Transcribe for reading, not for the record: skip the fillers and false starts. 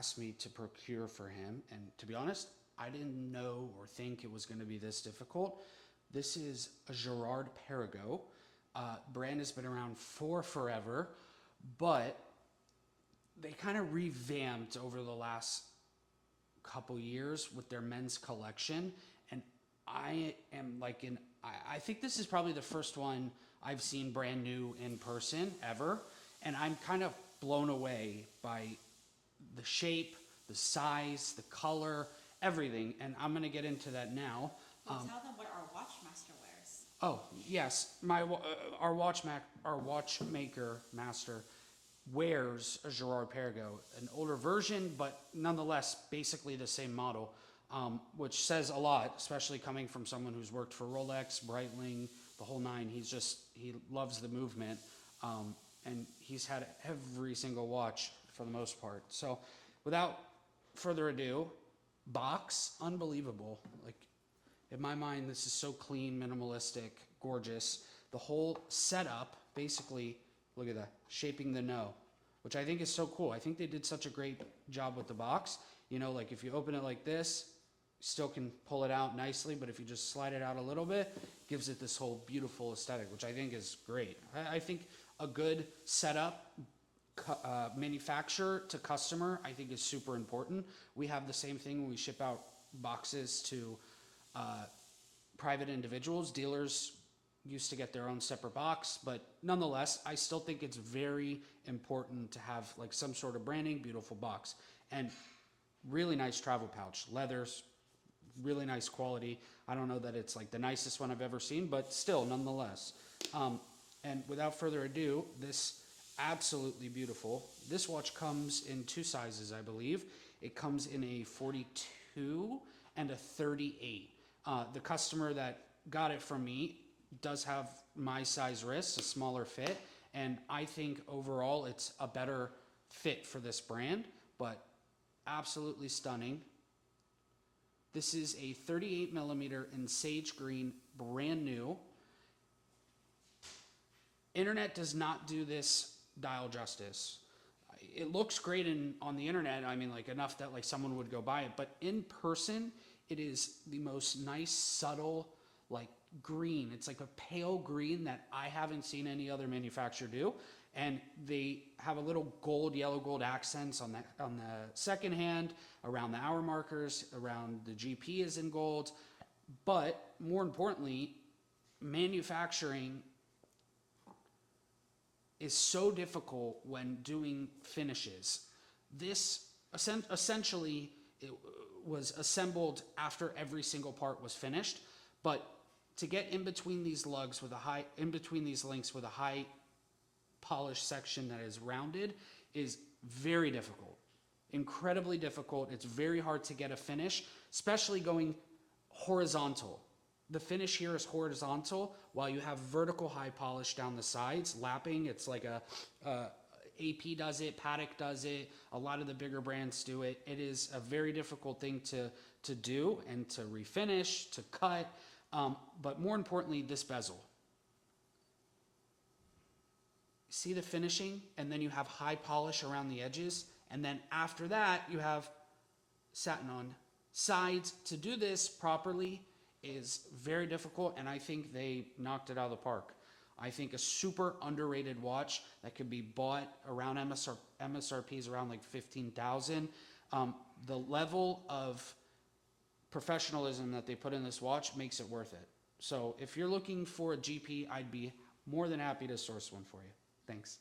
asked me to procure for him, and to be honest, I didn't know or think it was going to be this difficult. This is a Girard Perregaux. Brand has been around for forever, but they kind of revamped over the last couple years with their men's collection, and I am like in. I think this is probably the first one I've seen brand new in person ever, and I'm kind of blown away by the shape, the size, the color, everything, and I'm gonna get into that now. Well, tell them what our watchmaster wears. Oh yes, our watchmaker master wears a Girard Perregaux, an older version, but nonetheless basically the same model, which says a lot, especially coming from someone who's worked for Rolex, Breitling, the whole nine. He loves the movement, and he's had every single watch for the most part. So, without further ado, box unbelievable. Like in my mind, this is so clean, minimalistic, gorgeous. The whole setup, basically, look at that, shaping the no, which I think is so cool. I think they did such a great job with the box. You know, like if you open it like this, still can pull it out nicely, but if you just slide it out a little bit, gives it this whole beautiful aesthetic, which I think is great. I think a good setup, manufacturer to customer, I think is super important. We have the same thing when we ship out boxes to private individuals. Dealers used to get their own separate box, but nonetheless, I still think it's very important to have like some sort of branding, beautiful box, and really nice travel pouch, leathers, really nice quality. I don't know that it's like the nicest one I've ever seen, but still, nonetheless. And without further ado, this absolutely beautiful. This watch comes in two sizes, I believe. It comes in a 42 and a 38. The customer that got it from me does have my size wrists, a smaller fit, and I think overall it's a better fit for this brand, but absolutely stunning. This is a 38 millimeter in sage green, brand new. Internet does not do this dial justice. It looks great on the internet. I mean, like enough that like someone would go buy it, but in person, it is the most nice, subtle, like green. It's like a pale green that I haven't seen any other manufacturer do. And they have a little gold, yellow gold accents on the second hand, around the hour markers, around the GP is in gold. But more importantly, manufacturing is so difficult when doing finishes. This essentially it was assembled after every single part was finished, but to get in between these lugs with a high, in between these links with a high polished section that is rounded is very difficult, incredibly difficult. It's very hard to get a finish, especially going horizontal. The finish here is horizontal while you have vertical high polish down the sides, lapping. It's like AP does it, Patek does it, a lot of the bigger brands do it. It is a very difficult thing to do and to refinish, to cut, but more importantly, this bezel. See the finishing, and then you have high polish around the edges, and then after that, you have satin on sides. To do this properly is very difficult, and I think they knocked it out of the park. I think a super underrated watch that could be bought around MSRP is around like 15,000. The level of professionalism that they put in this watch makes it worth it. So if you're looking for a GP, I'd be more than happy to source one for you. Thanks.